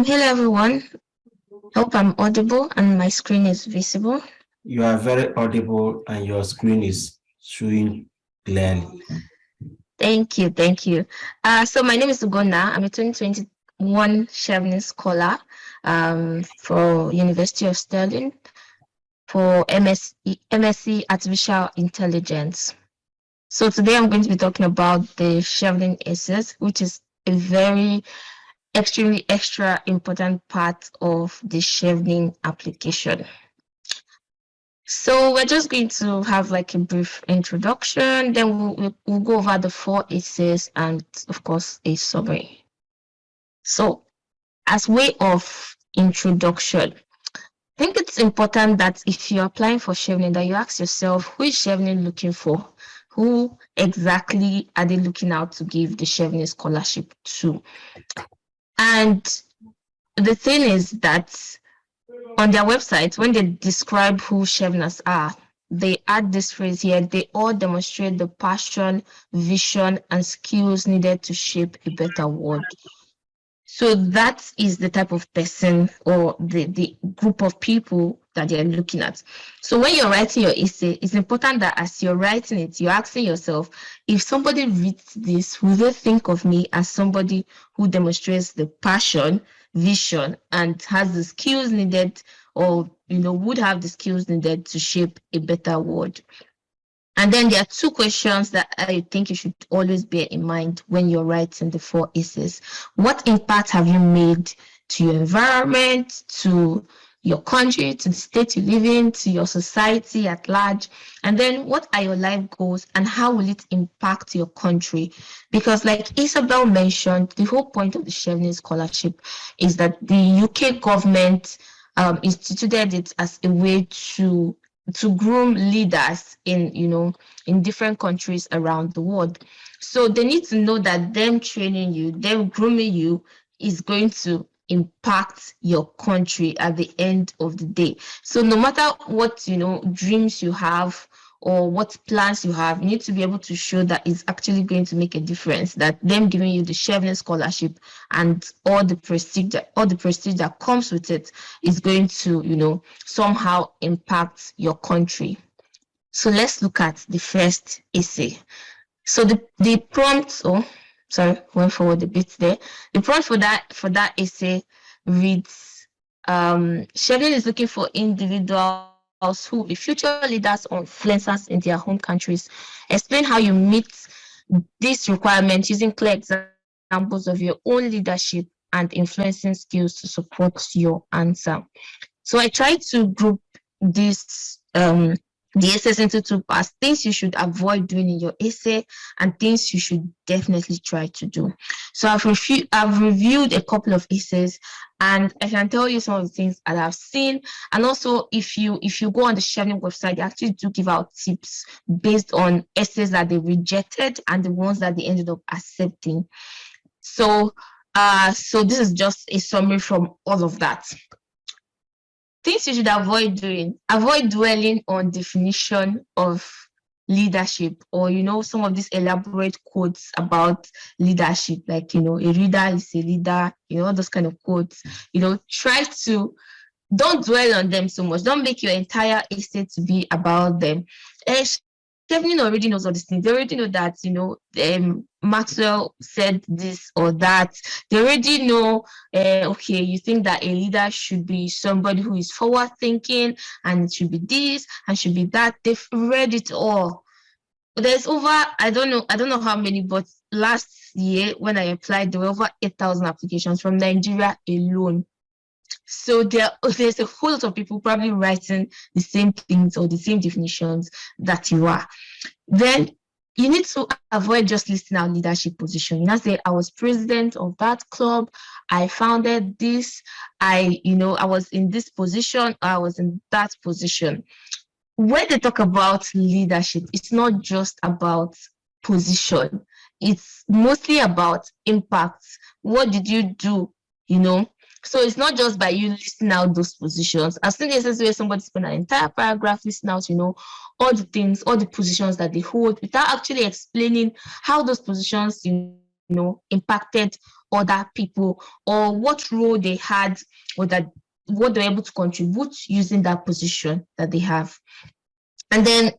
Hello everyone. Hope I'm audible and my screen is visible. You are very audible and your screen is showing clearly. Thank you. So my name is Ugonna. I'm a 2021 Chevening Scholar for University of Stirling for MSc Artificial Intelligence. So today I'm going to be talking about the Chevening essays, which is a very extremely extra important part of the Chevening application. So we're just going to have like a brief introduction, then we'll go over the four essays and of course a summary. So as way of introduction, I think it's important that if you're applying for Chevening, that you ask yourself, who is Chevening looking for? Who exactly are they looking out to give the Chevening scholarship to? And the thing is that on their website, when they describe who Cheveners are, they add this phrase here: they all demonstrate the passion, vision, and skills needed to shape a better world. So that is the type of person or the group of people that they're looking at. So when you're writing your essay, it's important that as you're writing it, you're asking yourself, if somebody reads this, will they think of me as somebody who demonstrates the passion, vision, and has the skills needed, or would have the skills needed to shape a better world? And then there are two questions that I think you should always bear in mind when you're writing the four essays. What impact have you made to your environment, to your country, to the state you live in, to your society at large? And then what are your life goals and how will it impact your country? Because like Isabel mentioned, the whole point of the Chevening Scholarship is that the UK government instituted it as a way to groom leaders in different countries around the world. So they need to know that them training you, them grooming you is going to impact your country at the end of the day. So no matter what dreams you have or what plans you have, you need to be able to show that it's actually going to make a difference, that them giving you the Chevening scholarship and all the prestige that comes with it is going to somehow impact your country. So let's look at the first essay. So the prompt, went forward a bit there. The prompt for that essay reads, Chevening is looking for individuals who will be future leaders or influencers in their home countries. Explain how you meet this requirement using clear examples of your own leadership and influencing skills to support your answer. So I tried to group this the essays into two parts: things you should avoid doing in your essay and things you should definitely try to do. So I've reviewed a couple of essays and I can tell you some of the things that I've seen. And also if you go on the Chevening website, they actually do give out tips based on essays that they rejected and the ones that they ended up accepting. So this is just a summary from all of that. Things you should avoid doing: avoid dwelling on definition of leadership or some of these elaborate quotes about leadership, like a reader is a leader, all those kind of quotes. Try to don't dwell on them so much. Don't make your entire essay to be about them. Chevening already knows all these things. They already know that Maxwell said this or that. They already know, okay, you think that a leader should be somebody who is forward thinking and it should be this and should be that. They've read it all. There's over, I don't know how many, but last year when I applied, there were over 8,000 applications from Nigeria alone. So there's a whole lot of people probably writing the same things or the same definitions that you are. Then you need to avoid just listing out leadership position. You know, say I was president of that club, I founded this, I was in this position, I was in that position. When they talk about leadership, it's not just about position. It's mostly about impact. What did you do? So it's not just by you listing out those positions. I've seen cases where somebody spent an entire paragraph listing out, all the things, all the positions that they hold without actually explaining how those positions, impacted other people, or what role they had, or that what they're able to contribute using that position that they have. And then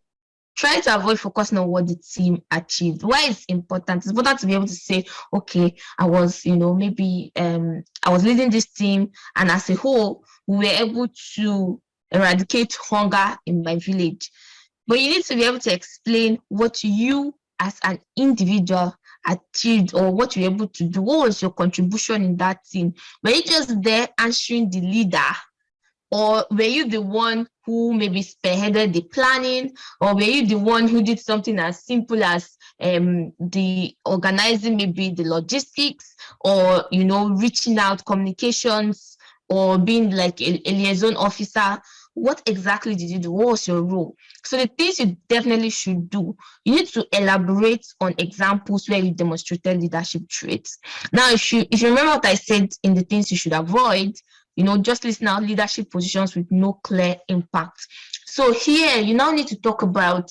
try to avoid focusing on what the team achieved. Why it's important? It's important to be able to say, okay, I was, maybe I was leading this team, and as a whole, we were able to eradicate hunger in my village. But you need to be able to explain what you as an individual achieved, or what you're able to do. What was your contribution in that team? Were you just there answering the leader? Or were you the one who maybe spearheaded the planning? Or were you the one who did something as simple as the organizing, maybe the logistics, or, reaching out, communications, or being like a liaison officer? What exactly did you do? What was your role? So the things you definitely should do, you need to elaborate on examples where you demonstrated leadership traits. Now, if you remember what I said in the things you should avoid, just listing out leadership positions with no clear impact. So here, you now need to talk about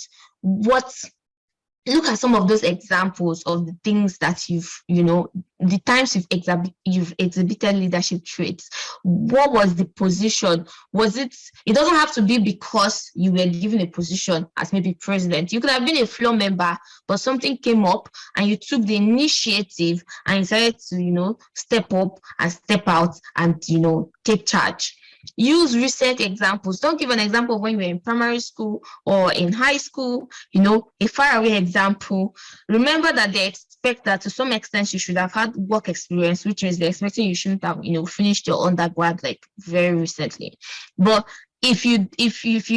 look at some of those examples of the things that the times you've exhibited leadership traits. What was the position? It doesn't have to be because you were given a position as maybe president. You could have been a floor member, but something came up and you took the initiative and decided to, step up and step out and, take charge. Use recent examples. Don't give an example of when you were in primary school or in high school, a faraway example. Remember that they expect that to some extent you should have had work experience, which means they're expecting you shouldn't have, finished your undergrad like very recently. But if you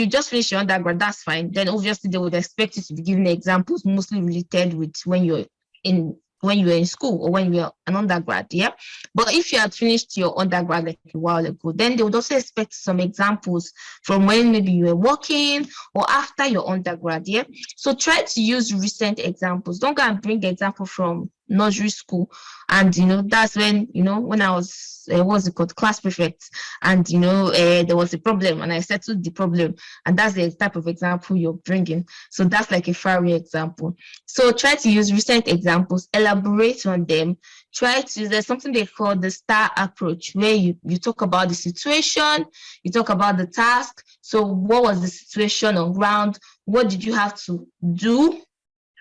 just finish your undergrad, that's fine. Then obviously they would expect you to be giving examples mostly related with when you were in school or when you were an undergrad, yeah. But if you had finished your undergrad like a while ago, then they would also expect some examples from when maybe you were working or after your undergrad, yeah. So try to use recent examples. Don't go and bring the example from nursery school, and that's when when I was what's it called, class prefect, and there was a problem and I settled the problem, and that's the type of example you're bringing. So that's like a faraway example. So try to use recent examples, elaborate on them. There's something they call the STAR approach, where you talk about the situation, you talk about the task. So what was the situation on ground? What did you have to do?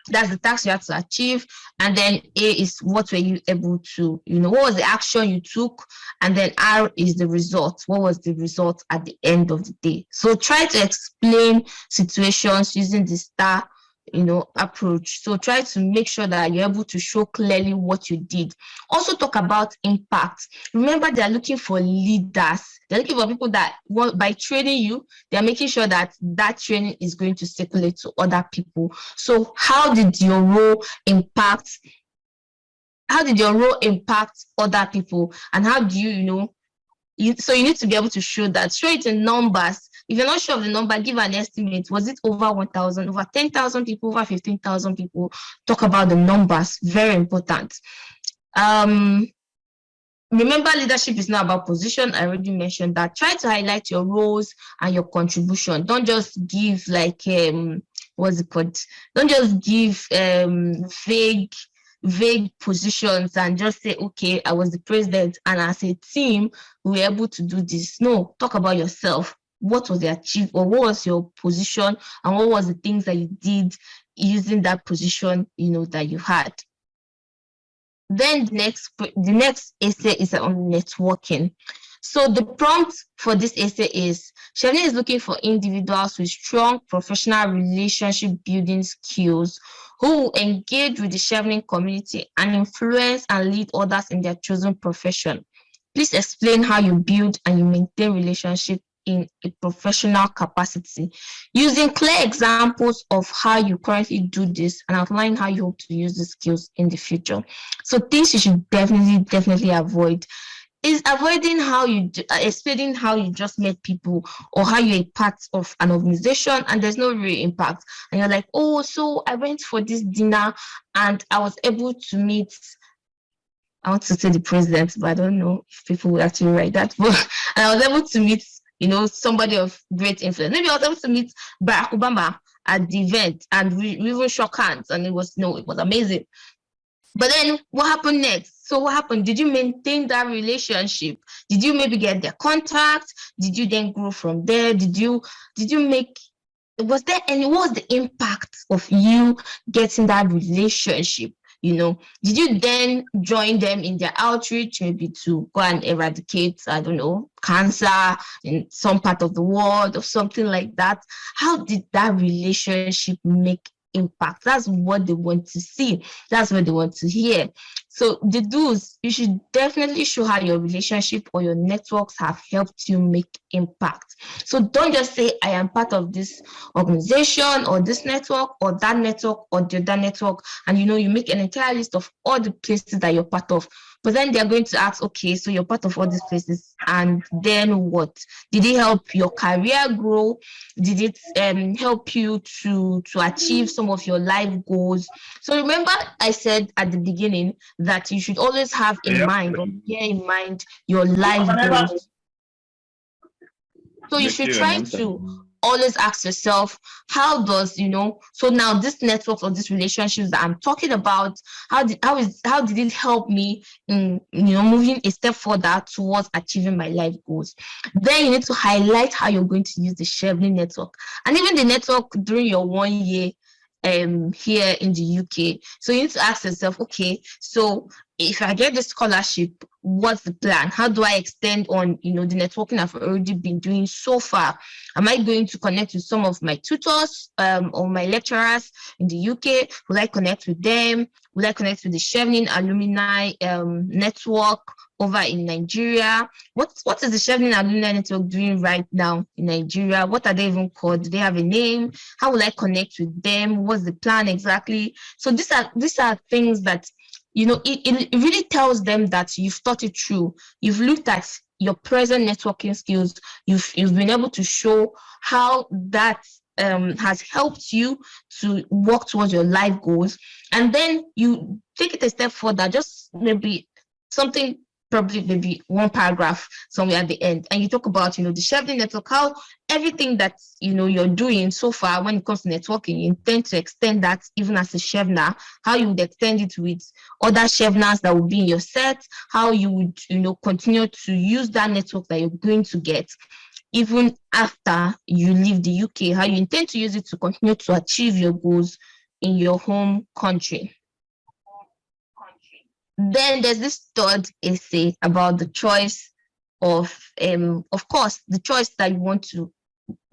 That's the task you have to achieve. And then A is what were you able to, what was the action you took? And then R is the result. What was the result at the end of the day? So try to explain situations using the STAR approach. So try to make sure that you're able to show clearly what you did. Also talk about impact. Remember, they're looking for leaders. They're looking for people that by training you, they're making sure that training is going to circulate to other people. So how did your role impact other people? And how do so you need to be able to show that. Show it in numbers. If you're not sure of the number, give an estimate. Was it over 1,000, over 10,000 people, over 15,000 people? Talk about the numbers. Very important. Remember, leadership is not about position. I already mentioned that. Try to highlight your roles and your contribution. Don't just give like what's it called? Don't just give vague positions and just say, okay, I was the president and as a team we were able to do this. No, talk about yourself. What was the achievement, or what was your position, and what was the things that you did using that position that you had. Then the next essay is on networking. So the prompt for this essay is, Chevening is looking for individuals with strong professional relationship building skills who will engage with the Chevening community and influence and lead others in their chosen profession. Please explain how you build and you maintain relationship in a professional capacity, using clear examples of how you currently do this and outline how you hope to use the skills in the future. So things you should definitely avoid is avoiding explaining how you just met people or how you're a part of an organization and there's no real impact. And you're like, oh, so I went for this dinner and I was able to meet, I want to say the president, but I don't know if people will actually write that. But and I was able to meet, somebody of great influence. Maybe I was able to meet Barack Obama at the event and we even shook hands and it was amazing. But then what happened next? So what happened? Did you maintain that relationship? Did you maybe get their contact? Did you then grow from there? Did you make, was there any, what was the impact of you getting that relationship? Did you then join them in their outreach, maybe to go and eradicate, I don't know, cancer in some part of the world or something like that? How did that relationship make impact? That's what they want to see. That's what they want to hear. So the do's, you should definitely show how your relationship or your networks have helped you make impact. So don't just say, I am part of this organization or this network or that network or the other network, and you make an entire list of all the places that you're part of. But then they're going to ask, okay, so you're part of all these places, and then what? Did it help your career grow? Did it help you to achieve some of your life goals? So remember, I said at the beginning that you should always have in mind or bear in mind your life goals. So you should try to always ask yourself, how does, so now this network or these relationships that I'm talking about, how did it help me in, moving a step further towards achieving my life goals? Then you need to highlight how you're going to use the Chevening network and even the network during your 1 year here in the UK. So you need to ask yourself, okay, so if I get the scholarship, what's the plan? How do I extend on, the networking I've already been doing so far? Am I going to connect with some of my tutors or my lecturers in the UK? Will I connect with them? Will I connect with the Chevening alumni network over in Nigeria? What is the Chevening alumni network doing right now in Nigeria? What are they even called? Do they have a name? How will I connect with them? What's the plan exactly? So these are things that it really tells them that you've thought it through. You've looked at your present networking skills. You've been able to show how that has helped you to work towards your life goals. And then you take it a step further, just maybe something, probably maybe one paragraph somewhere at the end, and you talk about the Chevening network, how everything that you're doing so far when it comes to networking, you intend to extend that even as a Chevener, how you would extend it with other Cheveners that will be in your set, how you would continue to use that network that you're going to get even after you leave the UK, how you intend to use it to continue to achieve your goals in your home country. Then there's this third essay about the choice of course, the choice that you want to,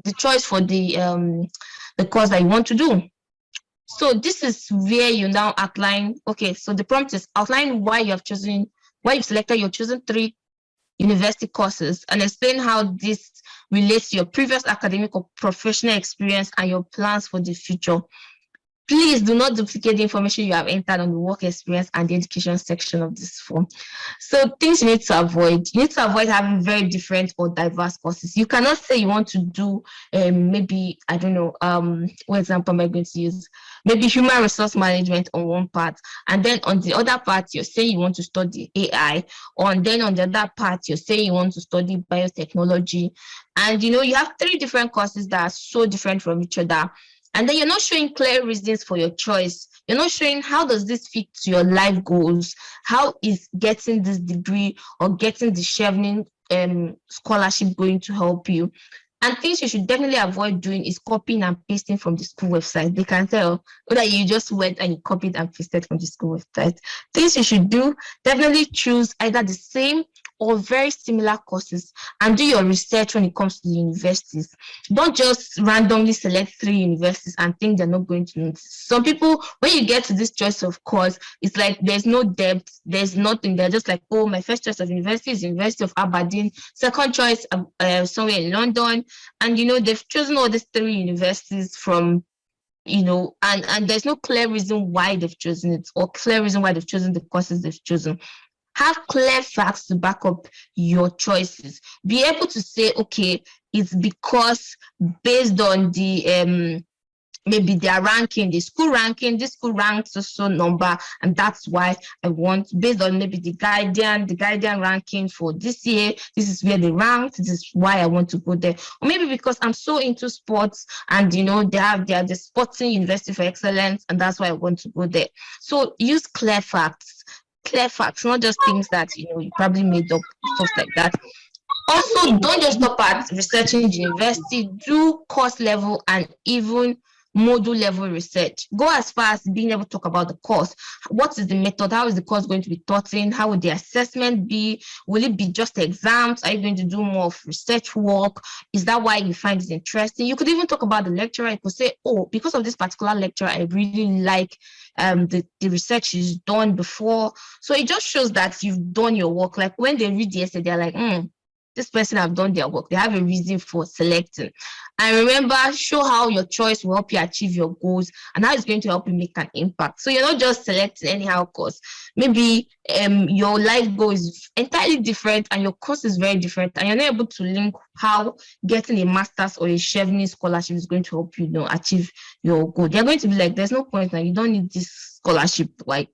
the choice for the course that you want to do. So this is where you now outline, okay, so the prompt is outline why you've selected your chosen 3 university courses and explain how this relates to your previous academic or professional experience and your plans for the future. Please do not duplicate the information you have entered on the work experience and the education section of this form. So things you need to avoid. You need to avoid having very different or diverse courses. You cannot say you want to do maybe, I don't know, what example am I going to use? Maybe human resource management on one part, and then on the other part, you're saying you want to study AI, and then on the other part, you're saying you want to study biotechnology. And you have 3 different courses that are so different from each other. And then you're not showing clear reasons for your choice. You're not showing how does this fit to your life goals? How is getting this degree or getting the Chevening scholarship going to help you? And things you should definitely avoid doing is copying and pasting from the school website. They can tell whether you just went and you copied and pasted from the school website. Things you should do, definitely choose either the same or very similar courses and do your research when it comes to the universities. Don't just randomly select 3 universities and think they're not going to notice. Some people, when you get to this choice of course, it's like there's no depth, there's nothing. They're just like, oh, my first choice of university is University of Aberdeen, second choice somewhere in London, and they've chosen all these 3 universities from and there's no clear reason why they've chosen it or clear reason why they've chosen the courses they've chosen. Have clear facts to back up your choices. Be able to say, okay, it's because based on the maybe their ranking, the school ranking, this school ranks so number, and that's why I want, based on maybe the guardian ranking for this year, this is where they ranked, this is why I want to go there. Or maybe because I'm so into sports, and they are the Sporting University for Excellence, and that's why I want to go there. So use clear facts, not just things that you probably made up, stuff like that. Also, don't just stop at researching the university, do course level and even module level research. Go as far as being able to talk about the course. What is the method? How is the course going to be taught in? How will the assessment be? Will it be just exams? Are you going to do more of research work? Is that why you find it interesting? You could even talk about the lecturer. You could say, oh, because of this particular lecturer, I really like the research is done before. So it just shows that you've done your work. Like when they read the essay, they're like, this person have done their work. They have a reason for selecting. And remember, show how your choice will help you achieve your goals and how it's going to help you make an impact. So you're not just selecting anyhow course. Maybe your life goal is entirely different and your course is very different, and you're not able to link how getting a master's or a Chevening scholarship is going to help you, achieve your goal. They're going to be like, there's no point now. You don't need this scholarship. Like,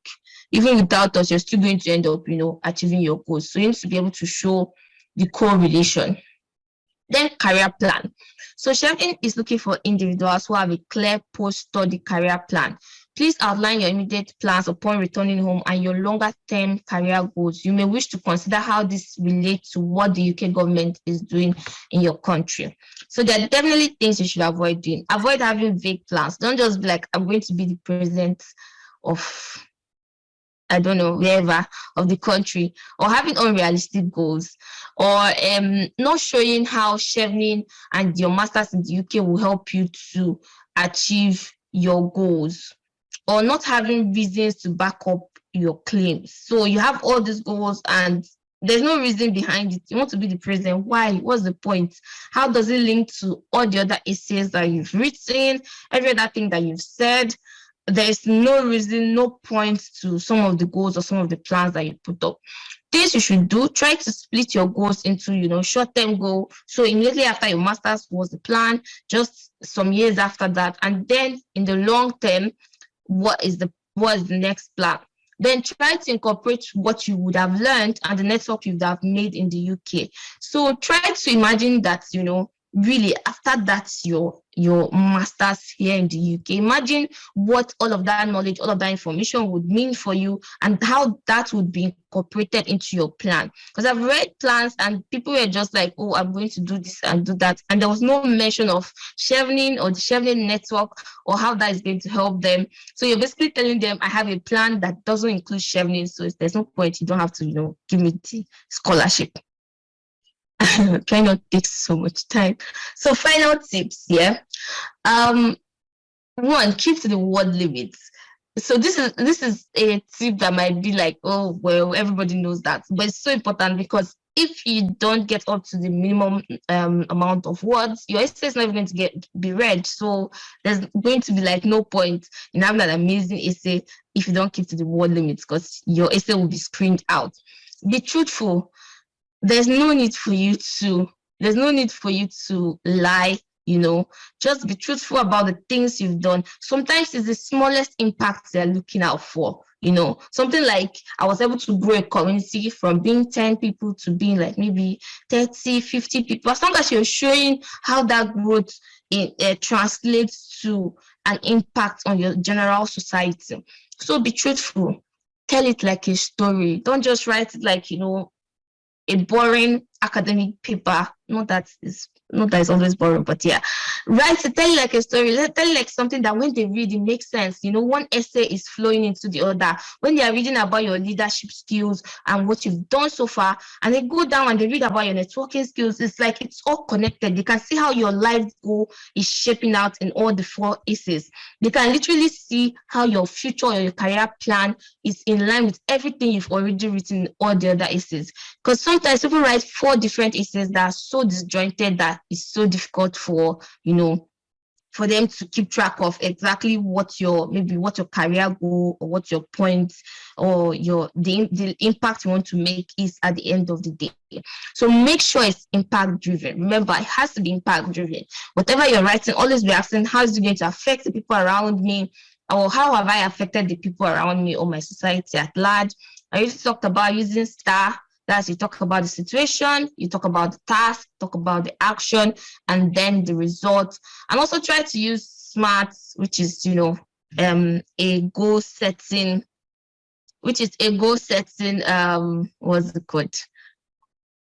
even without us, you're still going to end up, achieving your goals. So you need to be able to show the correlation. Then career plan. So Chevening is looking for individuals who have a clear post-study career plan. Please outline your immediate plans upon returning home and your longer-term career goals. You may wish to consider how this relates to what the UK government is doing in your country. So there are definitely things you should avoid doing. Avoid having vague plans. Don't just be like, I'm going to be the president of, I don't know, wherever of the country, or having unrealistic goals, or not showing how Chevening and your master's in the UK will help you to achieve your goals, or not having reasons to back up your claims. So you have all these goals and there's no reason behind it. You want to be the president. Why? What's the point? How does it link to all the other essays that you've written, every other thing that you've said? There's no reason, no point to some of the goals or some of the plans that you put up. Things you should do, try to split your goals into, short-term goal. So immediately after your master's was the plan, just some years after that. And then in the long term, what is the next plan? Then try to incorporate what you would have learned and the network you would have made in the UK. So try to imagine that, really after that's your master's here in the UK. Imagine what all of that knowledge, all of that information would mean for you and how that would be incorporated into your plan. Because I've read plans and people were just like, oh, I'm going to do this and do that. And there was no mention of Chevening or the Chevening network or how that is going to help them. So you're basically telling them, I have a plan that doesn't include Chevening. So there's no point. You don't have to, give me the scholarship. Try not to take so much time. So final tips, yeah. One, keep to the word limits. So this is a tip that might be like, oh well, everybody knows that, but it's so important because if you don't get up to the minimum amount of words, your essay is not even going to be read. So there's going to be like no point in having an amazing essay if you don't keep to the word limits, because your essay will be screened out. Be truthful. There's no need for you to lie, just be truthful about the things you've done. Sometimes it's the smallest impacts they're looking out for, something like I was able to grow a community from being 10 people to being like maybe 30, 50 people. As long as you're showing how that growth translates to an impact on your general society. So be truthful. Tell it like a story. Don't just write it like, a boring academic paper. Not that it's always boring, but yeah. Write it, tell it like a story. Tell it like something that when they read, it makes sense. One essay is flowing into the other. When they are reading about your leadership skills and what you've done so far, and they go down and they read about your networking skills, it's like it's all connected. They can see how your life goal is shaping out in all the 4 essays. They can literally see how your future or your career plan is in line with everything you've already written in all the other essays. Because sometimes people write 4 different essays that are so disjointed that it's so difficult for for them to keep track of exactly what your career goal or what your points or the impact you want to make is at the end of the day. So make sure it's impact driven. Remember, it has to be impact driven. Whatever you're writing, always be asking, how is it going to affect the people around me? Or how have I affected the people around me or my society at large? I used to talk about using STAR. That's, you talk about the situation, you talk about the task, talk about the action, and then the result. And also try to use SMART, which is, a goal setting, what's the code?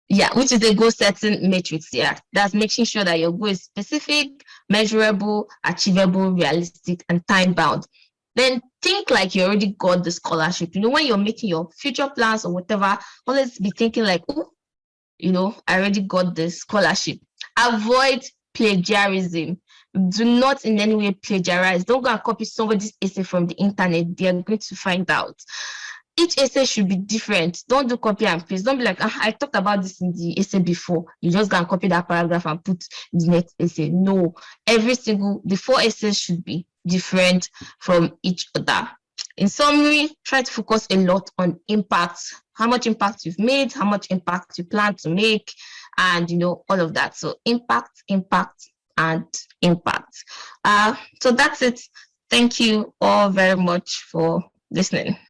Yeah, which is a goal setting matrix. Yeah, that's making sure that your goal is specific, measurable, achievable, realistic, and time bound. Then think like you already got the scholarship. When you're making your future plans or whatever, always be thinking like, oh, I already got the scholarship. Avoid plagiarism. Do not in any way plagiarize. Don't go and copy somebody's essay from the internet. They are going to find out. Each essay should be different. Don't do copy and paste. Don't be like, I talked about this in the essay before. You just go and copy that paragraph and put the next essay. No, the 4 essays should be different from each other. In summary, try to focus a lot on impact, how much impact you've made, how much impact you plan to make, and all of that. So impact, and impact. So that's it. Thank you all very much for listening.